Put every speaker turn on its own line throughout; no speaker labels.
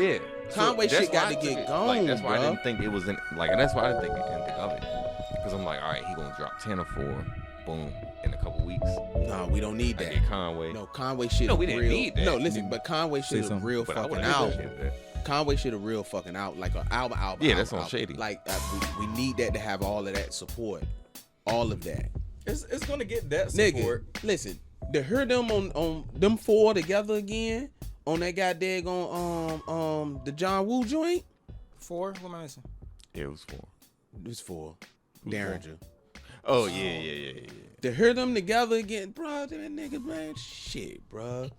Yeah.
Conway
that's
shit got
why
to
I
get
took it-
gone,
Like, that's why
bro.
I didn't think it was in. Like, that's why I didn't think anything of it. Because I'm like, all right, he gonna drop 10 or 4, boom, in a couple weeks.
No, we don't need
I
that.
get Conway.
No, Conway shit.
No,
is
we didn't
real.
need that.
No, listen, but Conway shit is
something.
real
But I
fucking
would've
out.
appreciated that.
Conway shit a real fucking out, like an album.
Yeah, that's
album,
on Shady.
Like we need that to have all of that support, all of that.
It's gonna get that
Nigga,
support.
listen, to hear them on them 4 together again on that goddamn on the John Woo joint.
4? What am I missing?
Yeah, it was 4.
It was 4. Derringer.
Oh yeah.
To hear them together again, bro, that nigga, man, shit, bro.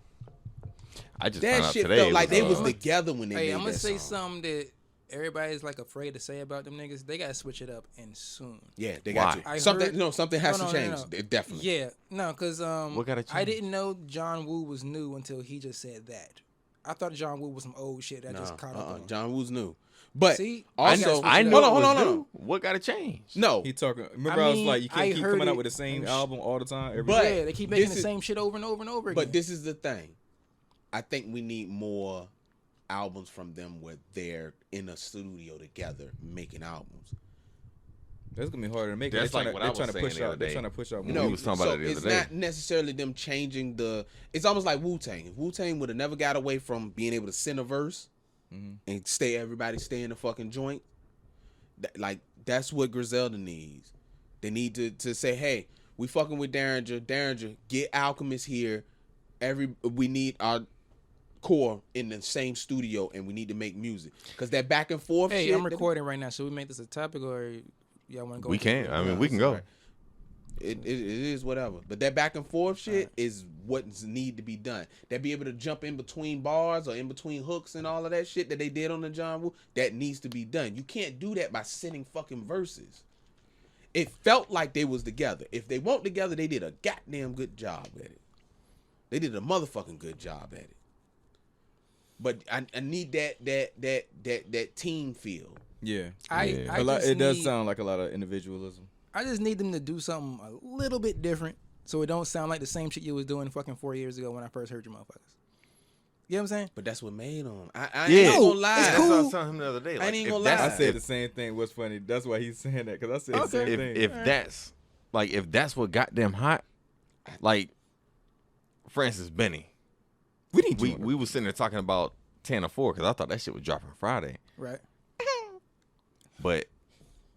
I just
That
found out
shit
today.
felt
it
like they was
uh,
together when they
Hey,
made
I'm gonna
that
say
song.
something that everybody's like afraid to say about them niggas. They gotta switch it up and soon.
Yeah, they got
Why?
to.
I
Something,
heard-
no, something has
No,
to
no,
change.
no, no.
It definitely.
Yeah, no, cause
What gotta
I
change?
didn't know John Woo was new until he just said that. I thought John Woo was some old shit that I just caught up on.
John Woo's new, but
See?
also,
I know.
hold on,
it was
hold on, hold
new.
on.
What gotta change?
No,
He talking. Remember, I was
mean,
like, you
I
can't keep
heard
coming out
it-
with the same album all the time. Every
But-
Yeah, they keep making
this
the
is-
same shit over and over and over again.
but this is the thing. I think we need more albums from them where they're in a studio together making albums.
That's gonna be harder to make.
That's
They're
like
trying
what
to,
I
they're trying
was
to
saying
push
the other
out. They're
day.
trying to push out.
We
more.
was talking about it the
it's
other day.
not necessarily them changing the. It's almost like Wu-Tang. If Wu-Tang would have never got away from being able to send a verse and everybody stay in the fucking joint, that's what Griselda needs. They need to say, hey, we fucking with Derringer, get Alchemist here. We need our core in the same studio, and we need to make music because that back and forth.
hey,
shit,
I'm recording right now. Should we make this a topic or y'all want to go?
We
into
can.
it?
I mean, we can go.
It is whatever, but that back and forth shit is what's need to be done. They be able to jump in between bars or in between hooks and all of that shit that they did on the John Woo. That needs to be done. You can't do that by sending fucking verses. It felt like they was together. If they weren't together, they did a goddamn good job at it. They did a motherfucking good job at it. But I need that team feel.
Yeah,
I
A lot,
just
it does
need-
sound like a lot of individualism.
I just need them to do something a little bit different so it don't sound like the same shit you was doing fucking 4 years ago when I first heard you motherfuckers. You know what I'm saying?
But that's what made them. I
Yeah.
ain't gonna
It's
lie.
That's
cool.
what I was telling him the other day.
I ain't
if
gonna
that's-
lie.
I said the same thing. What's funny? That's why he's saying that, because I said the same thing.
if that's if that's what got them hot, like Francis Benny,
we need
we was sitting there talking about 10 or 4 because I thought that shit was dropping Friday,
Right.
but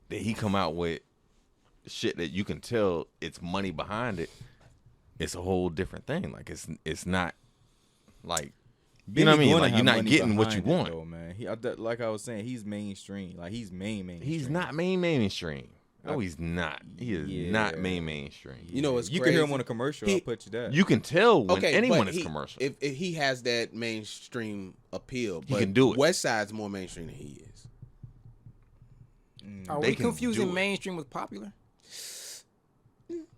did he come out with shit that you can tell it's money behind it? It's a whole different thing. Like it's not like you know what I mean. Like you're not getting what you want.
though, man. Like I was saying, he's mainstream. Like he's mainstream.
He's not mainstream. No, he's not. He is not mainstream.
You know what's
You
crazy?
can hear him on a commercial. I'll put you that.
You can tell when anyone
but
is commercial.
If he has that mainstream appeal, but
can do it.
West Side's more mainstream than he is.
Are
They
we
can do
confusing
it.
mainstream with popular?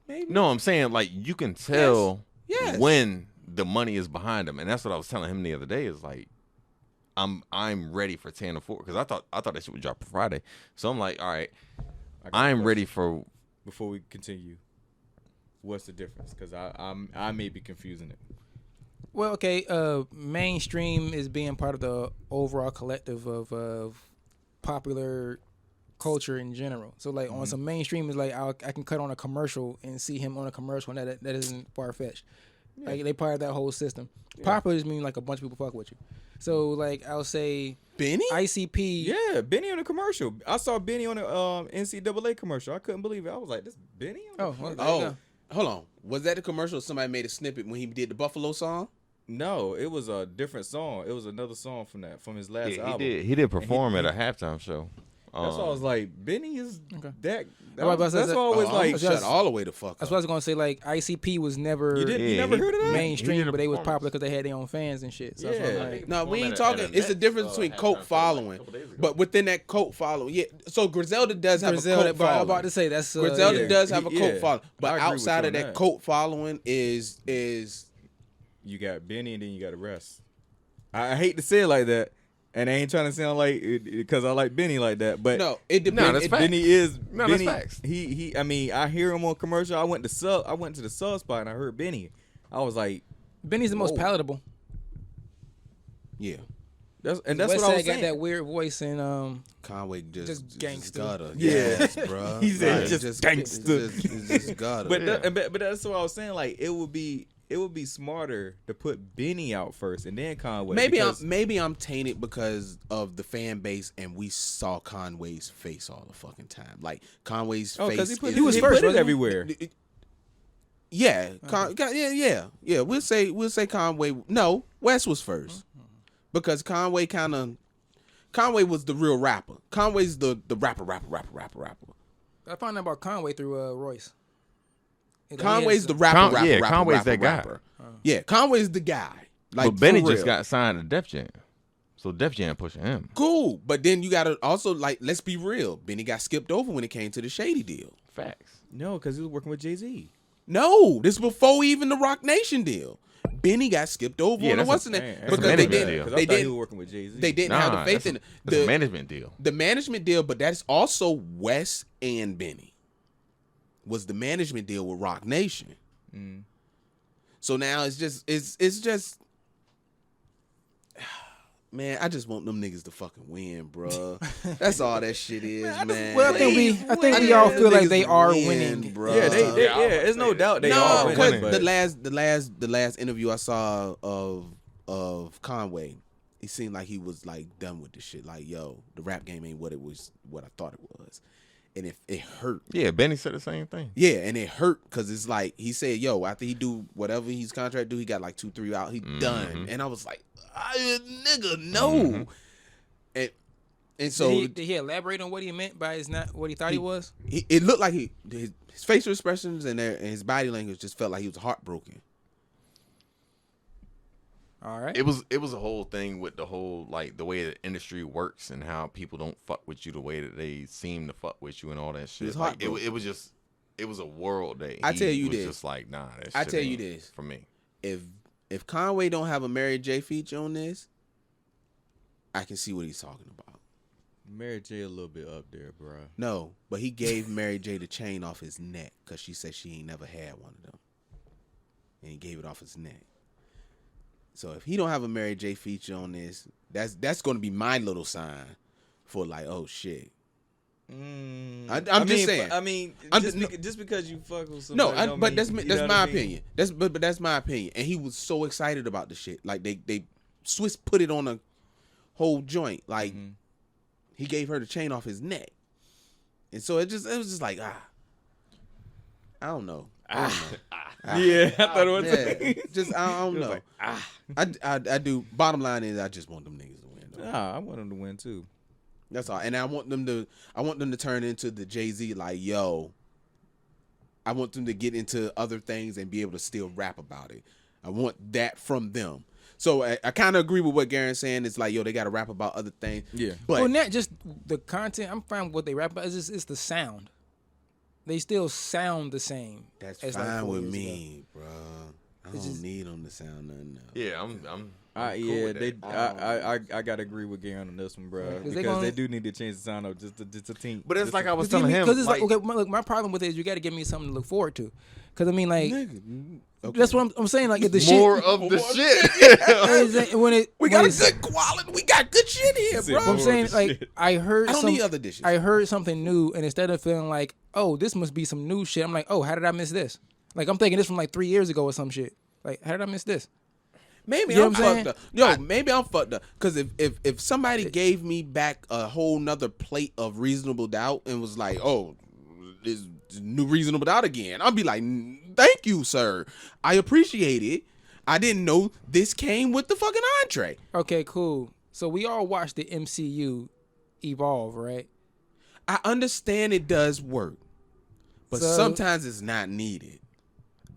Maybe.
No, I'm saying like you can tell
Yes.
when the money is behind them, and that's what I was telling him the other day. Is like I'm ready for 10 or 4 because I thought that shit would drop Friday. So I'm like, all right,
I got a
I'm
question.
ready for.
Before we continue, what's the difference? Because I may be confusing it.
Well, okay. Mainstream is being part of the overall collective of popular culture in general. So, like, on some mainstream is like I can cut on a commercial and see him on a commercial, and that isn't far fetched. Like they part of that whole system. Popular just means like a bunch of people fuck with you. So, like, I'll say
Benny?
ICP.
Yeah, Benny on the commercial. I saw Benny on the NCAA commercial. I couldn't believe it. I was like, this Benny on the
Oh,
commercial?
well, there you
Oh,
go.
hold on. Was that the commercial? Somebody made a snippet when he did the Buffalo song.
No, it was a different song. It was another song from his last album.
He did perform at a halftime show.
That's why I was like, Benny is
Okay.
that.
Oh, but
That's why I was
I'm
like,
gonna shut all the way the fuck
That's
up.
what I was gonna say. Like ICP was never
you
Yeah,
never
he-
heard of that?
He
mainstream,
did a
but they was
performance.
popular because they had their own fans and shit. So that's what I'm
Yeah.
like,
No, we ain't
Perform at
talking.
a
It's the difference between cult following, but within that cult following, yeah. So Griselda does have a
Griselda,
cult
but I'm
following.
about to say that's
Griselda
yeah.
does have a cult
Yeah.
following, but
I agree with
outside
you
of
on
that
that.
cult following is
You got Benny and then you got the rest. I hate to say it like that, and I ain't trying to sound like because I like Benny like that, but
no. It depends.
that's
it-
facts.
Benny is
No, that's
Benny.
facts.
He. I mean, I hear him on commercial. I went to the sub spot and I heard Benny. I was like,
Benny's the most
Whoa.
palatable.
Yeah.
That's what I
Westside
was
got
saying.
that weird voice and
Conway
Just
just
gangster.
gutter.
Yeah.
Yes, bro.
He said
Like,
just gangster.
It's just gutter.
But that's what I was saying. Like it would be smarter to put Benny out first and then Conway.
Maybe I'm tainted because of the fan base, and we saw Conway's face all the fucking time. Like Conway's face.
he was first,
put it
wasn't he?
everywhere.
Yeah, yeah. We'll say Conway. No, West was first because Conway was the real rapper. Conway's the rapper.
I found out about Conway through Royce.
Conway's the rapper.
Conway's that guy.
Yeah, Conway's the guy. Like,
but Benny
for
just
real.
got signed to Def Jam, so Def Jam pushing him.
Cool, but then you gotta also, like, let's be real. Benny got skipped over when it came to the Shady deal.
Facts.
No, because he was working with Jay-Z.
No, this before even the Rock Nation deal. Benny got skipped over on the
that's
what's
a-
the name
that's a
because they
management
didn't.
deal.
Because
They
I thought he
didn't.
was working with Jay-Z.
They didn't have the faith in it.
That's a management deal.
The management deal, but that's also Wes and Benny. Was the management deal with Rock Nation. So now it's just man, I just want them niggas to fucking win, bro. That's all that shit is, man.
Well, I think we all feel like they are winning,
bro.
Yeah, there's no doubt they
No,
are
because
winning.
the last interview I saw of Conway, it seemed like he was like done with this shit. Like, yo, the rap game ain't what I thought it was, and it hurt.
Yeah, Benny said the same thing.
Yeah, and it hurt because it's like he said, yo, after he do whatever his contract do, he got like 2-3 out, he done, and I was like, nigga, no, and so
did he elaborate on what he meant by his not what he thought he was?
it looked like his facial expressions and his body language just felt like he was heartbroken.
All right.
It was a whole thing with the whole, like, the way the industry works and how people don't fuck with you the way that they seem to fuck with you and all that shit.
It's
Like,
heartbroken.
it was a world that
I
he
tell you
was
this.
just like, nah, that shit
I tell you
ain't
this.
for me.
If Conway don't have a Mary J feature on this, I can see what he's talking about.
Mary J a little bit up there, bro.
No, but he gave Mary J the chain off his neck because she said she ain't never had one of them, and he gave it off his neck. So if he don't have a Mary J feature on this, that's going to be my little sign for like, oh shit. I'm just saying.
I mean,
I'm
just because you fuck with somebody.
No, but that's
you know
that's
what
my
I mean?
opinion. But that's my opinion. And he was so excited about the shit. Like they Swiss put it on a whole joint. Like he gave her the chain off his neck, and so it was just like I don't know.
Yeah, I thought it was.
Yeah, just I don't know.
Like,
I do. Bottom line is I just want them niggas to win. Though.
Nah, I want him to win too.
That's all. And I want them to turn into the Jay-Z, like, yo, I want them to get into other things and be able to still rap about it. I want that from them. So I kind of agree with what Garen's saying. It's like, yo, they got to rap about other things.
Yeah.
But
Well, not just the content. I'm fine with what they rap about. It's the sound. They still sound the same.
that's
as
fine
like 4
with
years
me, bro. I don't
just-
need them to sound nothing else.
Yeah, I'm cool
Yeah,
with
they.
that.
I gotta agree with Garen on this one, bro,
'cause
because
they gonna-
they do need to change the sound up just a team.
But it's like I was
Because
telling him,
it's like, okay, look, my problem with it is you got to give me something to look forward to. Because I mean, like,
Okay.
that's what I'm saying. Like, if the
more
shit,
of the shit.
We got a good quality. We got good shit here,
Said
bro.
What I'm
more
saying,
of the
like,
shit.
I heard
I don't
some,
need other dishes.
I heard something new, and instead of feeling like, oh, this must be some new shit, I'm like, oh, how did I miss this? Like, I'm thinking this from like 3 years ago or some shit. Like, how did I miss this?
Maybe
You know
I'm
what I'm saying?
fucked up. Yo, maybe I'm fucked up. Because if somebody gave me back a whole nother plate of Reasonable Doubt and was like, oh, this new Reasonable Doubt again, I'd be like, thank you, sir. I appreciate it. I didn't know this came with the fucking entree.
Okay, cool. So we all watched the MCU evolve, right?
I understand it does work, but
So-
sometimes it's not needed.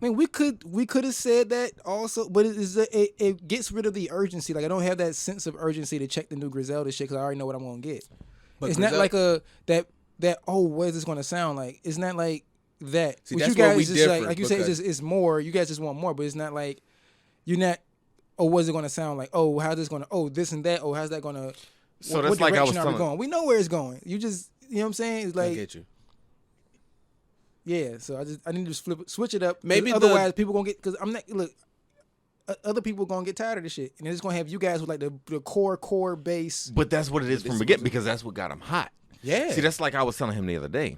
I mean, we could have said that also, but it gets rid of the urgency. Like, I don't have that sense of urgency to check the new Griselda shit because I already know what I'm gonna get.
But
It's not like that. Oh, what is this gonna sound like? It's not like that.
See,
With
that's
you
where
guys,
we
it's just
differ,
like you say,
because-
it's more. You guys just want more, but it's not like you're not. Oh, what's it gonna sound like? Oh, how's this gonna? Oh, this and that. Oh, how's that gonna?
So
what
that's like I was
direction are we
telling.
going? We know where it's going. You just, you know what I'm saying? It's
I
like,
get you.
yeah. So I need to switch it up.
Maybe
Maybe otherwise people gonna get because I'm not look. other people gonna get tired of this shit, and it's gonna have you guys with like the core base.
But that's what it is from the beginning because that's what got him hot.
Yeah.
See, that's like I was telling him the other day.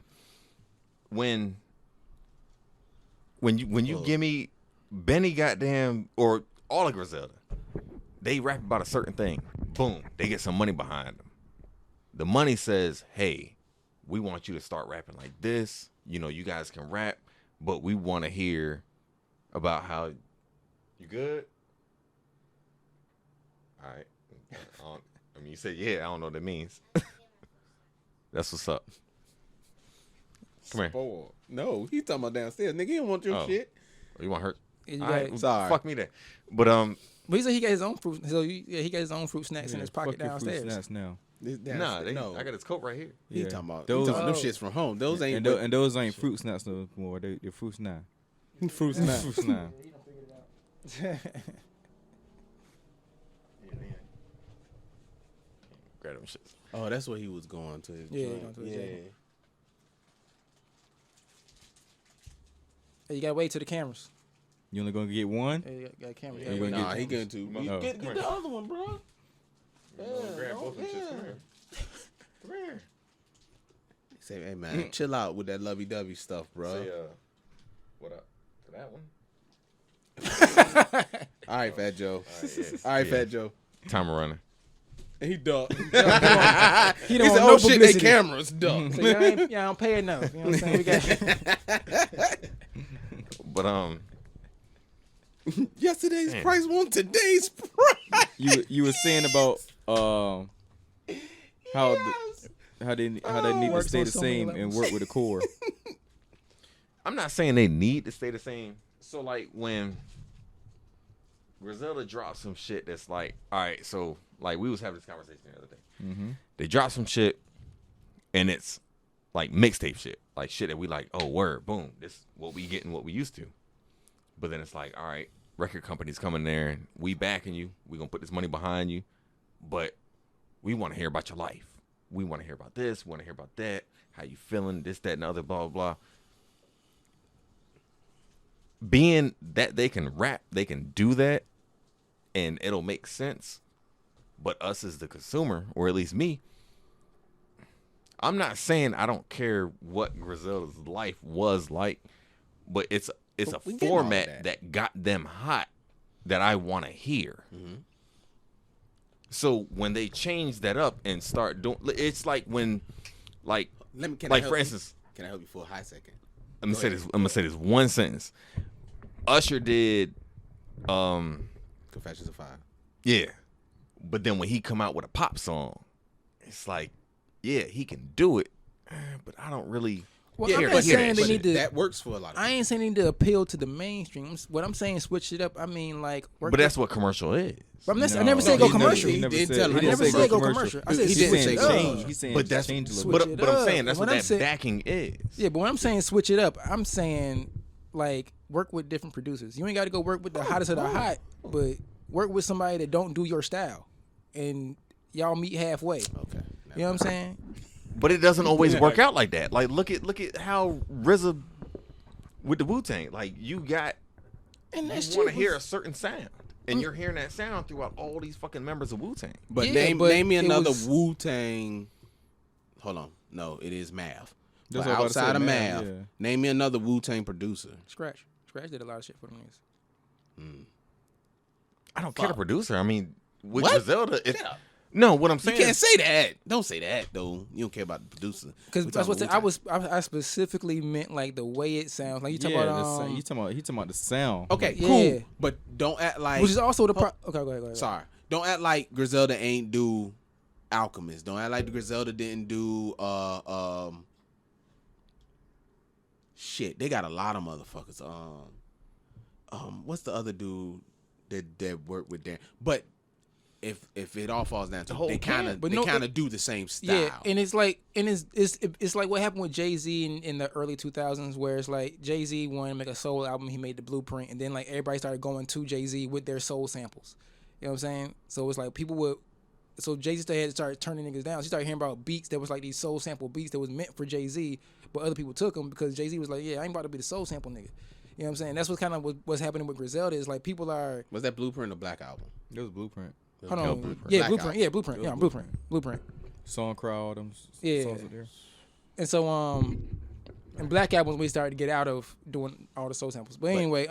When you give me Benny goddamn or all of Griselda, they rap about a certain thing. Boom, they get some money behind them. The money says, hey, we want you to start rapping like this. You know, you guys can rap, but we want to hear about how you good. All right. I mean, you said, yeah, I don't know what that means. That's what's up. Come here.
Spoiled. No, he talking about downstairs. Nigga, he don't want your shit.
You want hurt?
You
All
got-
right,
Sorry.
fuck me there. But
But he said he got his own fruit. So he got his own fruit snacks in his pocket
fuck your fruit
downstairs.
snacks now.
No.
I got his coat right here.
He
Yeah.
talking about
Those-
them shits from home. Those ain't
And those ain't fruit snacks no more. They're fruit snacks.
fruit snacks.
Fruit snacks.
Grab them shits.
Oh, that's what he was going to.
Yeah,
joint.
going to his
yeah.
joint. Hey, you gotta wait till the cameras.
You only gonna get one?
Hey, you got cameras.
Yeah,
You gotta
you
wait.
gonna
Nah, he going to.
Oh.
Get the other one, bro.
Grab both of them shits.
yeah.
Come here. Come here.
Say, hey man, chill out with that lovey-dovey stuff, bro.
Say, what up to that one?
All right, Fat Joe.
Yeah.
All right,
Yeah.
Fat Joe.
Time running.
And he ducked.
He
He
don't
said,
want
"Oh
no
shit, they
publicity."
cameras ducked."
So y'all don't pay enough. You know what I'm saying? We got
But
Yesterday's
Man.
price won today's price.
You were saying about how they need to
Works
stay
on
the
so many
same and
levels.
work with the core.
I'm not saying they need to stay the same. So like when Griselda dropped some shit that's like, all right, so like we was having this conversation the other day.
Mm-hmm.
They dropped some shit and it's like mixtape shit. Like shit that we like, oh word, boom, this what we getting, what we used to. But then it's like, all right, record companies coming there and we backing you. We gonna put this money behind you. But we want to hear about your life. We want to hear about this. We want to hear about that. How you feeling? This, that, and the other, blah, blah, blah. Being that they can rap, they can do that, and it'll make sense. But us as the consumer, or at least me, I'm not saying I don't care what Griselda's life was like, but it's a
we getting all of
format that got them hot that I want to hear.
Mm-hmm.
So when they change that up and start doing, it's like when, like,
Can I
like
help
for
you?
instance,
Can I help you for a high second?
I'm gonna say this one sentence. Usher did,
Confessions of Fire.
yeah, but then when he come out with a pop song, it's like, yeah, he can do it, but I don't really.
Well,
Yeah,
I'm
hear
not
that
saying they
shit.
need to.
That works for a lot of
I ain't saying they need to appeal to the mainstream. What I'm saying, switch it up. I mean, like, work
But that's what commercial is.
But I
No.
never said
No,
go
he never-
commercial.
he didn't tell him.
I never said go commercial. I said
He
He's
didn't
switch
saying
say
it up.
change. He's saying
But that's
change a little
Switch
bit.
it
But I'm
up.
saying that's
What
what
I'm
that
saying-
backing is.
Yeah, but when I'm saying switch it up, I'm saying like work with different producers. You ain't got to go work with the hottest of the hot, but work with somebody that don't do your style, and y'all meet halfway.
Okay.
You know what I'm saying?
But it doesn't always work out like that. Like look at how RZA with the Wu-Tang. Like you got,
And that
you
shit
want to
was-
hear a certain sound, and you're hearing that sound throughout all these fucking members of Wu-Tang.
But
Yeah,
name
but
me
it
another
was-
Wu-Tang. Hold on. No, it is Math.
That's
But
what I was about to say,
outside of
Math,
Math,
yeah.
name me another Wu-Tang producer.
Scratch did a lot of shit for them niggas.
I don't care the producer. I mean, with
What?
Griselda, it's no. What I'm
You
saying,
can't say that. Don't say that though. You don't care about the producer.
Because
We
that's what
talking Wu-Tang.
I specifically meant like the way it sounds. Like you talk
Yeah,
about
he talking about the sound.
Okay,
Yeah.
cool. But don't act like.
which is also the okay. Go ahead.
Sorry. Don't act like Griselda ain't do Alchemist. Don't act like the Griselda didn't do shit. They got a lot of motherfuckers. What's the other dude that worked with Dan? But if it all falls down to
whole
they kind
camp.
of
But
they
no,
kind
it-
of do the same style.
Yeah, and it's like, it's like what happened with Jay-Z in the early 2000s, where it's like Jay-Z wanted to make a soul album, he made the blueprint, and then like everybody started going to Jay-Z with their soul samples. You know what I'm saying? So it's like people would, so Jay-Z had to start turning niggas down. She started hearing about beats that was like these soul sample beats that was meant for Jay-Z, but other people took them because Jay-Z was like, yeah, I ain't about to be the soul sample nigga. You know what I'm saying? That's what kind of what's happening with Griselda is like people are.
Was that Blueprint or Black Album?
It was Blueprint.
Hold on.
Blueprint.
Yeah,
Black
Blueprint.
Album.
Yeah, Blueprint. Yeah, Blueprint.
Song Crowd, them
Yeah.
songs up there.
And so in Black Albums we started to get out of doing all the soul samples. But anyway,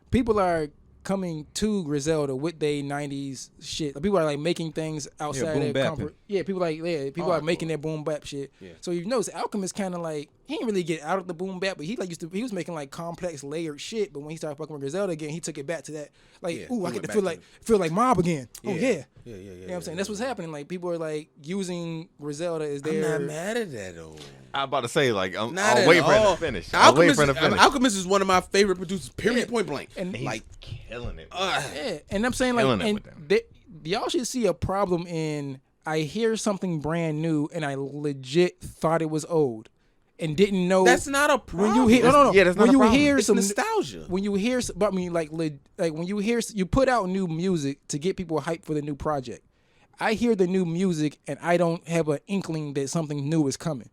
people are coming to Griselda with their 90s shit. Like, people are like making things outside
boom
their
bapping.
comfort. Yeah, people are making their boom bap shit.
Yeah.
So you notice Alchemist kind of like he didn't really get out of the boom bap, but he was making like complex layered shit. But when he started fucking with Griselda again, he took it back to that like,
Yeah,
ooh, I
he
get to
went
feel
back
like Mob again. Oh yeah.
Yeah.
You know what I'm saying? That's what's happening. Like people are like using Griselda as their.
I'm not mad at that though.
I'm about to say like I'm
Not at
waiting for him
all.
to finish. I'm waiting for him to finish.
Alchemist is one of my favorite producers. Period. Point blank.
And
He's
like,
killing it.
yeah, and I'm saying like,
Killing it
and
with them.
y'all should see a problem in. I hear something brand new, and I legit thought it was old, and didn't know.
that's not a problem.
when you hear. No.
Yeah, that's not
when
a
you
problem.
hear
It's
some
nostalgia.
When you hear, but I mean, like when you hear, you put out new music to get people hyped for the new project. I hear the new music, and I don't have an inkling that something new is coming.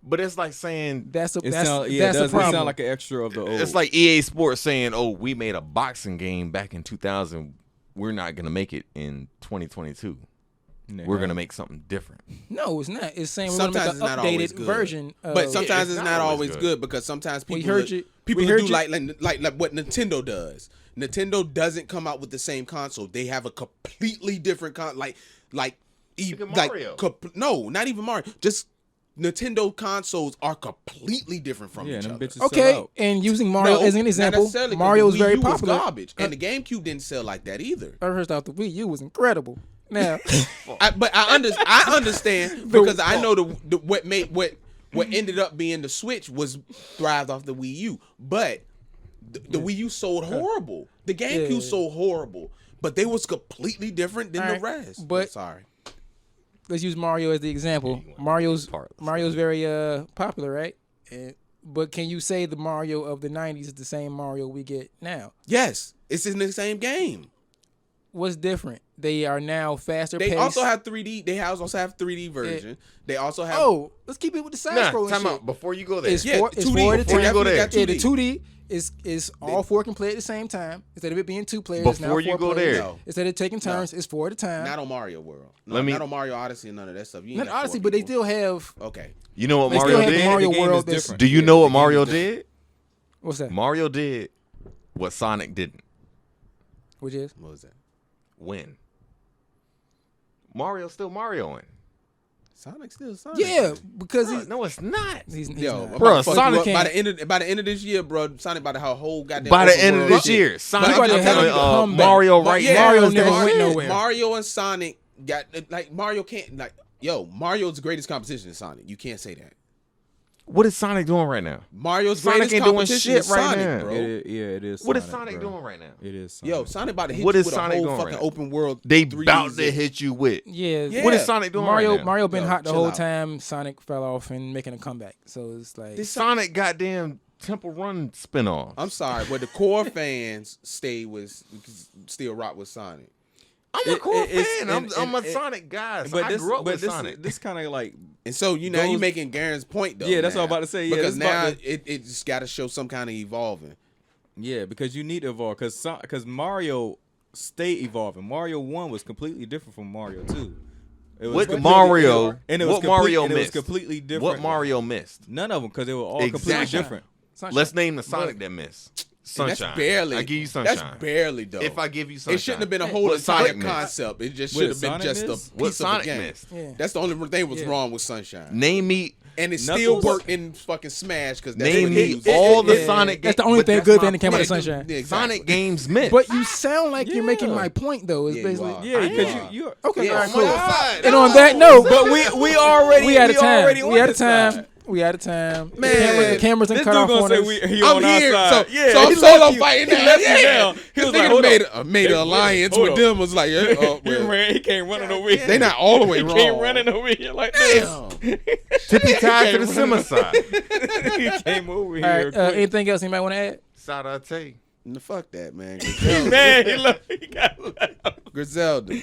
But it's like saying
That's a
It
that's
sound,
that's the
it
problem.
sound like an extra of the old.
it's like EA Sports saying, "Oh, we made a boxing game back in 2000. We're not gonna make it in 2022.
Nah.
We're gonna make something different."
No, it's not. It's saying we're gonna
Sometimes
make
it's
an
not always
updated
good.
version.
But sometimes
it's
it's
not
not
always
always
good.
good because sometimes
We
people
heard you.
people
We
do
heard you.
like what Nintendo does. Nintendo doesn't come out with the same console. They have a completely different like
Mario.
no, not even Mario. Just Nintendo consoles are completely different from
yeah,
each
them
other.
bitches sell
Okay,
out.
and using Mario
No,
as an
not
example,
necessarily, 'cause
Mario is
the Wii
very
U was
popular.
garbage, and the GameCube didn't sell like that either.
First off, the Wii U was incredible. Now,
I understand because I know the what ended up being the Switch was thrived off the Wii U, but the Wii U sold horrible. The GameCube
Yeah.
sold horrible, but they was completely different than the
Alright,
rest.
but-
I'm sorry.
let's use Mario as the example. Mario's very popular, right? But can you say the Mario of the 90s is the same Mario we get now?
Yes, it's in the same game.
What's different? They are now faster
They
paced.
also have 3D. They also have 3D version. They also have
let's keep it with the side
Nah,
scrolling
time
shit.
out before you go there.
It's
yeah,
four- it's
2D.
four at a
They
time.
definitely
Go
got
there.
Yeah, the
2D.
2D is all four can play at the same time. Instead of it being two players, it's now
Before you
four
go
players.
there.
No.
Instead of taking turns, it's four at a time.
Not on Mario World. No,
Let me-
not on Mario Odyssey and none of that stuff. You ain't
Not
got
honestly,
four
but they
people.
still have.
Okay.
You know what
They
Mario
still have
did?
the Mario
The game
World.
is
That's,
different.
Do you
Yeah,
know
the
what
game
Mario
is different.
did?
what's that?
Mario did what Sonic didn't.
Which is?
What was that?
Win. Mario's still Marioing.
Sonic still Sonic.
Yeah, because
No, it's not.
he's
Yo,
not.
I'm
Bro,
about to fuck
Sonic
you up.
can't-
by the end of this year, bro, Sonic about to have a whole goddamn.
By the
open
end of
world
this
shit.
year, Sonic
about to
I'm
have
telling
a
you,
comeback.
Mario right
Yeah,
now.
Mario
is
never
the
went
shit.
nowhere.
Mario and Sonic got like Mario can't like Mario's the greatest competition is Sonic. You can't say that.
What is Sonic doing right now?
Mario's
Sonic
greatest
ain't doing
competition
shit
is
right
Sonic,
now.
bro.
It is.
What is
Sonic,
Sonic
bro.
doing right now?
It is. Sonic.
Yo, Sonic about to hit
What
you
is
with
Sonic
a whole
doing
fucking
right now?
open world.
They
3D
about to
shit.
hit you with.
Yeah.
Yeah.
What is Sonic doing
Mario
right now?
Mario been
Yo,
hot the
chill
whole
out.
time. Sonic fell off and making a comeback. So it's like
Sonic goddamn Temple Run spinoff.
I'm sorry, but the core fans still rock with Sonic.
I'm a core fan. I'm a
it-
Sonic guy. So
But
I
this,
grew up
but
with
this,
Sonic.
this kind of like
And so you now you
Goes-
making Garen's point though.
Yeah, that's
now.
what I'm about to say. Yeah,
because
it's about
now
to-
it just got to show some kind of evolving.
yeah, because you need to evolve. Because Mario stay evolving. Mario 1 was completely different from Mario 2. It was
What
completely-
Mario?
And it was
What Mario
and it was
missed?
completely different.
What Mario missed?
None of them, because they were all completely
Exactly.
different.
Sunshine.
Let's name the Sonic that missed.
And
Sunshine.
that's barely.
I give you Sunshine.
That's barely though.
If I give you Sunshine,
it shouldn't have been a whole
What
entire
Sonic missed?
concept. It just
What
should have been
Sonic
just
missed?
a
What
piece of
Sonic
a game.
missed?
Yeah.
That's the only thing was
Yeah.
wrong with Sunshine.
Name me.
And it
Knuckles?
still worked in fucking Smash because
Name me all the Sonic.
That's the
ga-
only
but
thing
that's
good
my
thing that came out of
point.
Sunshine.
Yeah, exactly.
Sonic games missed.
But you sound like you're making
Yeah.
my point though. It's
Yeah, you
basically
are.
Yeah,
I
because
am.
you
okay.
Yeah,
all right,
I'm
cool.
on your side.
And on that note,
But we already
we out of time.
already
We
on
out of
this
time.
side.
We out of time.
Man,
the cameras
This
and
dude
cut off
gonna
on
say
us.
he
I'm
on
here,
our
so
side. Yeah,
I'm
he
solo
left you.
fighting
He
now.
left you
Yeah.
down. He
This
was like,
nigga
hold
made
up.
made an alliance
Hold
with
up.
them. Was like,
He can't run over here.
they not all the way
He
wrong.
can't run over here like this.
Damn.
tippy tied to the summer side.
He came over
All
here.
right.
quick.
Anything else anybody want to add?
Sadate.
Fuck that, man.
Man, he got left.
Griselda.